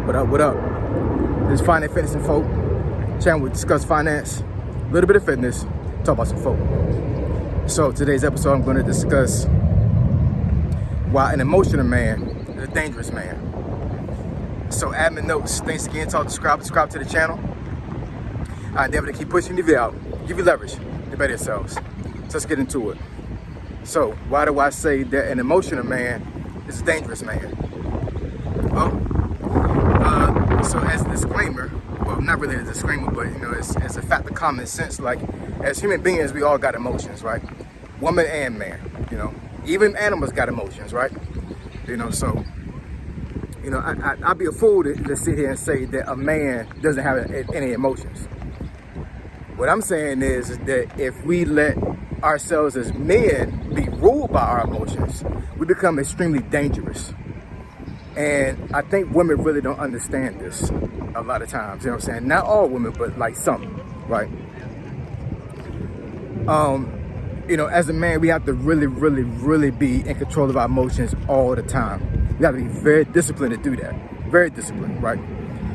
What up, what up? This is Finance, Fitness, and Folk channel. We discuss finance, a little bit of fitness, talk about some folk. So today's episode, I'm going to discuss why an emotional man is a dangerous man. So admin notes, thanks again, subscribe to the channel. I endeavor to keep pushing the video out, give you leverage to better yourselves. So let's get into it. So why do I say that an emotional man is a dangerous man? Well, so as a disclaimer, well, not really a disclaimer, but you know, it's a fact of common sense. Like, as human beings, we all got emotions, right? Woman and man, you know, even animals got emotions, right? You know, so, you know, I'd be a fool to sit here and say that a man doesn't have any emotions. What I'm saying is that if we let ourselves as men be ruled by our emotions, we become extremely dangerous. And I think women really don't understand this a lot of times, you know what I'm saying? Not all women, but like some, right? You know, as a man, we have to really be in control of our emotions all the time. We have to be very disciplined to do that. Very disciplined, right?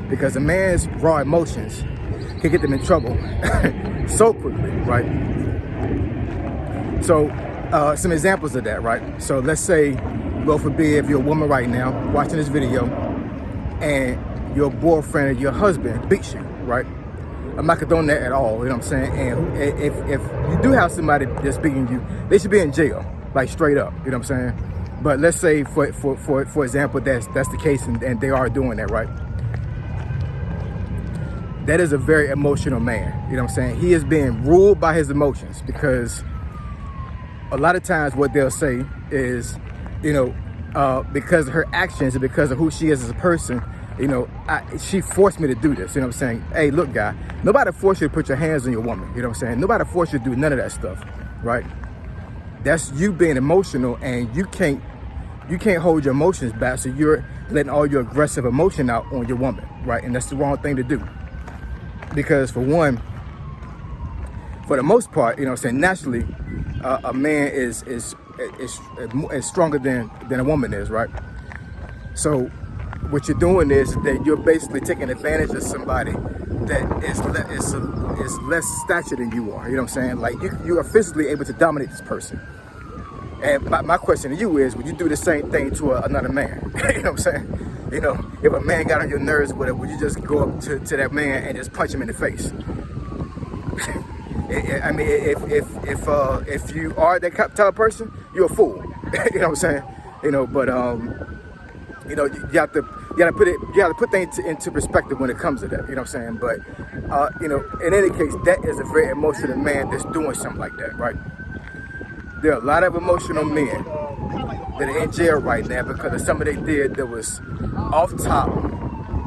Because a man's raw emotions can get them in trouble so quickly, right? So some examples of that, right? So let's say, God forbid, if you're a woman right now watching this video and your boyfriend or your husband beats you, right? I'm not condoning that at all, you know what I'm saying? And if you do have somebody that's beating you, they should be in jail, like straight up, you know what I'm saying? But let's say, for example, that's the case and they are doing that, right? That is a very emotional man, you know what I'm saying? He is being ruled by his emotions, because a lot of times what they'll say is, you know, because of her actions and because of who she is as a person, you know, she forced me to do this, you know what I'm saying? Hey, look, guy, nobody forced you to put your hands on your woman, you know what I'm saying? Nobody forced you to do none of that stuff, right? That's you being emotional, and you can't hold your emotions back, so you're letting all your aggressive emotion out on your woman, right? And that's the wrong thing to do. Because for one, for the most part, you know what I'm saying, naturally, a man is stronger than a woman is, right? So what you're doing is that you're basically taking advantage of somebody that is less stature than you are, you know what I'm saying? Like, you are physically able to dominate this person. And my question to you is, would you do the same thing to another man? You know what I'm saying? You know, if a man got on your nerves with it, would you just go up to that man and just punch him in the face? I mean, if you are that type of person, you're a fool. You know what I'm saying? You know, but you know, you got to put things into perspective when it comes to that. You know what I'm saying? But you know, in any case, that is a very emotional man that's doing something like that, right? There are a lot of emotional men that are in jail right now because of something they did that was off top,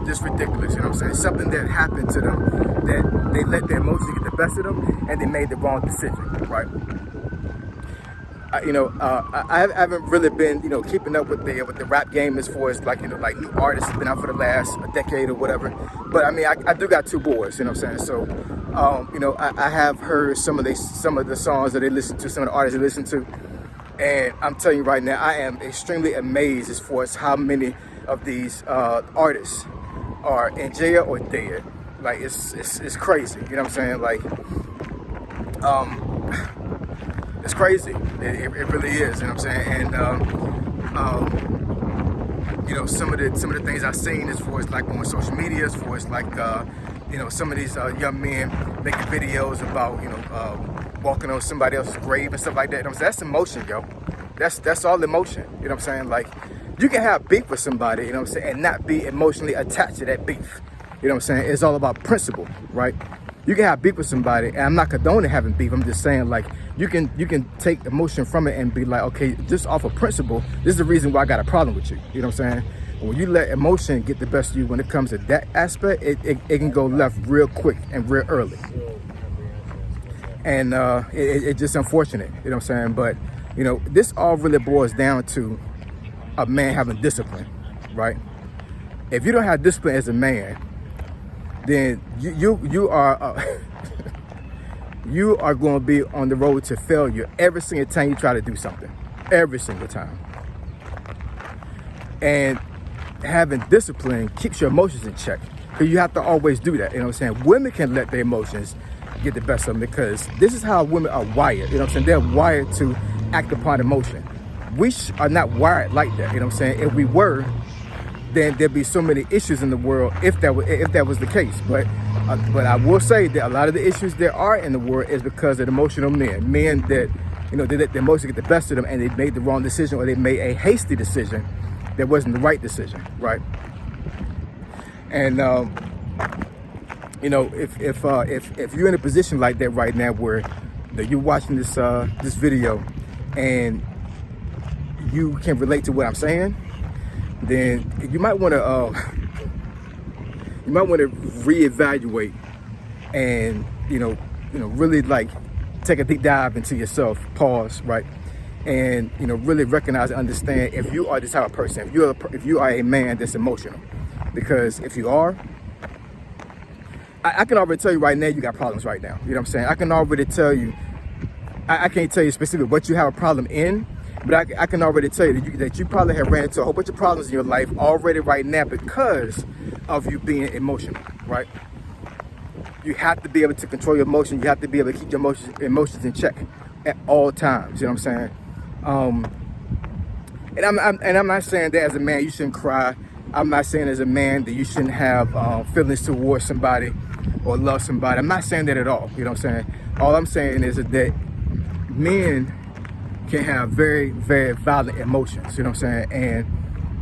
just ridiculous, you know what I'm saying? Something that happened to them, that they let their emotions get the best of them, and they made the wrong decision, right? You know, I haven't really been, you know, keeping up with the rap game as far as, like, you know, like new artists have been out for the last decade or whatever. But I mean, I do got two boys, you know what I'm saying? So, you know, I have heard some of the songs that they listen to, some of the artists they listen to, and I'm telling you right now, I am extremely amazed as far as how many of these artists are in jail or dead. Like, it's crazy, you know what I'm saying? Like, it's crazy. It really is, you know what I'm saying? And you know, some of the things I've seen as far as like on social media, as far as like you know, some of these young men making videos about, you know, walking on somebody else's grave and stuff like that. You know what I'm saying? That's emotion, yo. That's all emotion. You know what I'm saying? Like, you can have beef with somebody, you know what I'm saying, and not be emotionally attached to that beef. You know what I'm saying? It's all about principle, right? You can have beef with somebody, and I'm not condoning having beef. I'm just saying, like, you can take emotion from it and be like, okay, just off of principle, this is the reason why I got a problem with you. You know what I'm saying? When you let emotion get the best of you when it comes to that aspect, it can go left real quick and real early. And it's just unfortunate, you know what I'm saying? But, you know, this all really boils down to a man having discipline, right? If you don't have discipline as a man, then you are you are going to be on the road to failure every single time you try to do something. Every single time. And having discipline keeps your emotions in check. Because you have to always do that, you know what I'm saying? Women can let their emotions get the best of them because this is how women are wired, you know what I'm saying? They're wired to act upon emotion. We are not wired like that, you know what I'm saying? If we were, then there'd be so many issues in the world if that was the case. But I will say that a lot of the issues there are in the world is because of emotional men that, you know, they let the emotions get the best of them and they made the wrong decision, or they made a hasty decision that wasn't the right decision, right? And you know, if you're in a position like that right now, where you're watching this video and you can relate to what I'm saying, then you might want to reevaluate and you know really like take a deep dive into yourself, pause, right, and you know really recognize and understand if you are this type of person, if you are a man that's emotional. Because if you are, I can already tell you right now you got problems right now. You know what I'm saying? I can already tell you, I can't tell you specifically what you have a problem in, but I can already tell you that you probably have ran into a whole bunch of problems in your life already right now because of you being emotional, right? You have to be able to control your emotions. You have to be able to keep your emotions in check at all times. You know what I'm saying? And I'm not saying that as a man you shouldn't cry. I'm not saying as a man that you shouldn't have feelings towards somebody or love somebody. I'm not saying that at all. You know what I'm saying? All I'm saying is that men can have very, very violent emotions. You know what I'm saying?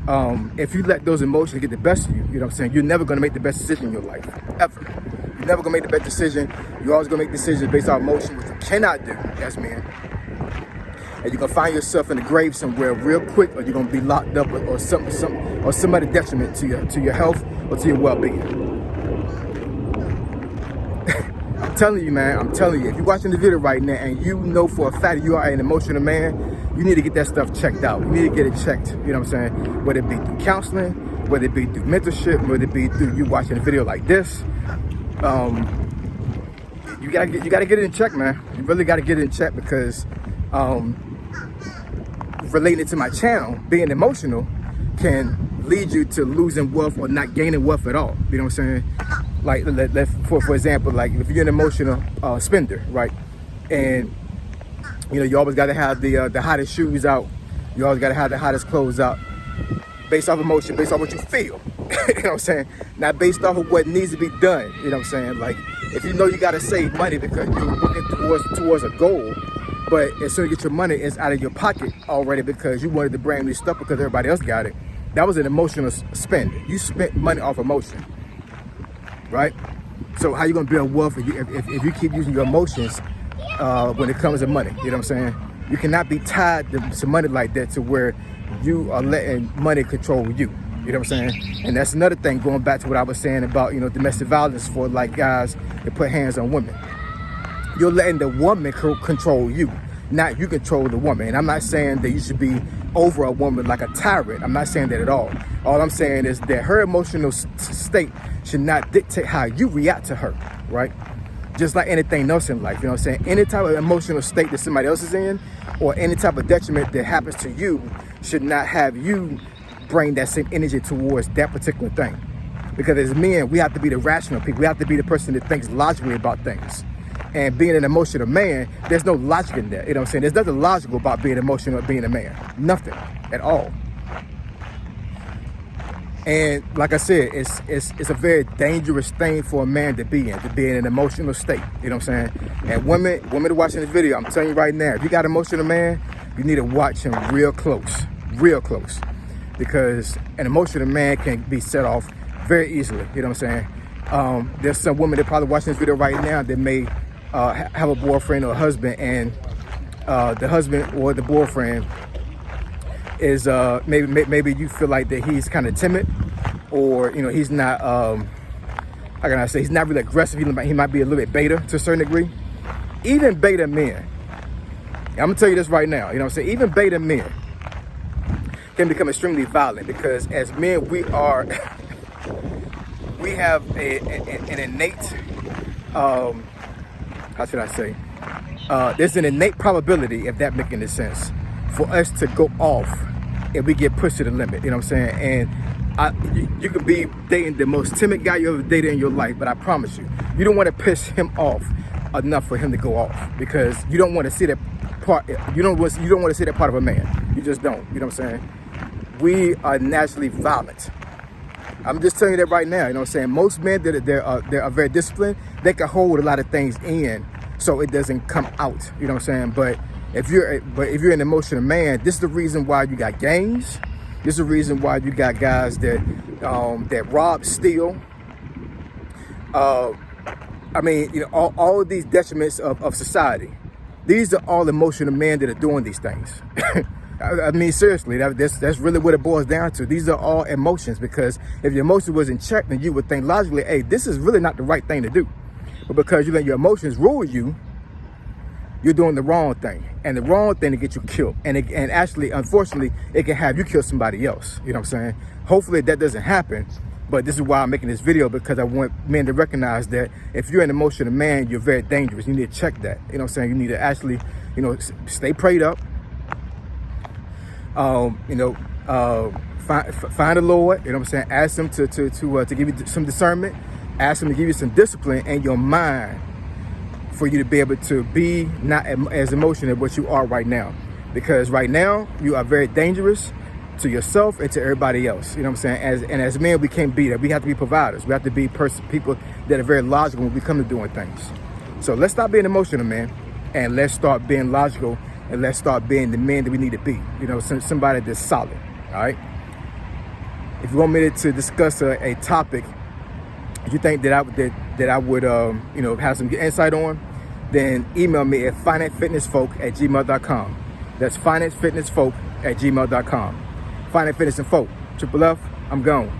And if you let those emotions get the best of you, you know what I'm saying, you're never going to make the best decision in your life, ever. You're never going to make the best decision. You're always going to make decisions based on emotion, which you cannot do as men. And you're gonna find yourself in the grave somewhere real quick, or you're gonna be locked up, or somebody detriment to your health or to your well-being. I'm telling you, man. I'm telling you. If you're watching the video right now and you know for a fact that you are an emotional man, you need to get that stuff checked out. You need to get it checked. You know what I'm saying? Whether it be through counseling, whether it be through mentorship, whether it be through you watching a video like this. You gotta get it in check, man. You really gotta get it in check because. Related to my channel, being emotional can lead you to losing wealth or not gaining wealth at all. You know what I'm saying? Like, for example, like if you're an emotional spender, right? And you know you always got to have the hottest shoes out. You always got to have the hottest clothes out, based off emotion, based off what you feel. You know what I'm saying? Not based off of what needs to be done. You know what I'm saying? Like if you know you got to save money because you're working towards a goal. But as soon as you get your money, it's out of your pocket already because you wanted the brand new stuff because everybody else got it. That was an emotional spend. You spent money off emotion, right? So how you gonna build wealth if you keep using your emotions when it comes to money? You know what I'm saying? You cannot be tied to money like that to where you are letting money control you. You know what I'm saying? And that's another thing, going back to what I was saying about, you know, domestic violence for like guys that put hands on women. You're letting the woman control you, not you control the woman. And I'm not saying that you should be over a woman like a tyrant. I'm not saying that at all. All I'm saying is that her emotional state should not dictate how you react to her, right? Just like anything else in life, you know what I'm saying? Any type of emotional state that somebody else is in, or any type of detriment that happens to you, should not have you bring that same energy towards that particular thing. Because as men, we have to be the rational people. We have to be the person that thinks logically about things. And being an emotional man, there's no logic in that. You know what I'm saying? There's nothing logical about being emotional or being a man. Nothing at all. And like I said, it's a very dangerous thing for a man to be in an emotional state. You know what I'm saying? And women watching this video, I'm telling you right now, if you got an emotional man, you need to watch him real close. Because an emotional man can be set off very easily. You know what I'm saying? There's some women that probably watching this video right now that may have a boyfriend or a husband, and the husband or the boyfriend is maybe you feel like that he's kind of timid, or you know he's not how can I say, he's not really aggressive. He might be a little bit beta to a certain degree. Even beta men, I'm gonna tell you this right now, you know what I'm saying, even beta men can become extremely violent, because as men we have an innate how should I say, there's an innate probability, if that makes any sense, for us to go off if we get pushed to the limit. You know what I'm saying? And You could be dating the most timid guy you ever dated in your life, but I promise you, you don't want to piss him off enough for him to go off, because you don't want to see that part. You don't want to see that part of a man. You just don't. You know what I'm saying? We are naturally violent. I'm just telling you that right now. You know what I'm saying? Most men that are very disciplined, they can hold a lot of things in so it doesn't come out. You know what I'm saying? But if you're an emotional man, this is the reason why you got gangs. This is the reason why you got guys that rob, steal. I mean, you know, all of these detriments of society. These are all emotional men that are doing these things. I mean, seriously, that's really what it boils down to. These are all emotions, because if your emotions was in check, then you would think logically, hey, this is really not the right thing to do. But because you let your emotions rule you, you're doing the wrong thing. And the wrong thing to get you killed. And actually, unfortunately, it can have you kill somebody else. You know what I'm saying? Hopefully that doesn't happen. But this is why I'm making this video, because I want men to recognize that if you're an emotional man, you're very dangerous. You need to check that. You know what I'm saying? You need to actually, you know, stay prayed up. Find the Lord. You know what I'm saying? Ask him to give you some discernment. Ask him to give you some discipline in your mind for you to be able to be not as emotional as what you are right now. Because right now you are very dangerous to yourself and to everybody else. You know what I'm saying? As men, we can't be that. We have to be providers. We have to be people that are very logical when we come to doing things. So let's stop being emotional, man, and let's start being logical, and let's start being the men that we need to be. You know, somebody that's solid. All right. If you want me to discuss a topic you think that I would you know, have some insight on, then email me at financefitnessfolk@gmail.com. That's financefitnessfolk@gmail.com. Finance Fitness and Folk. Triple F, I'm gone.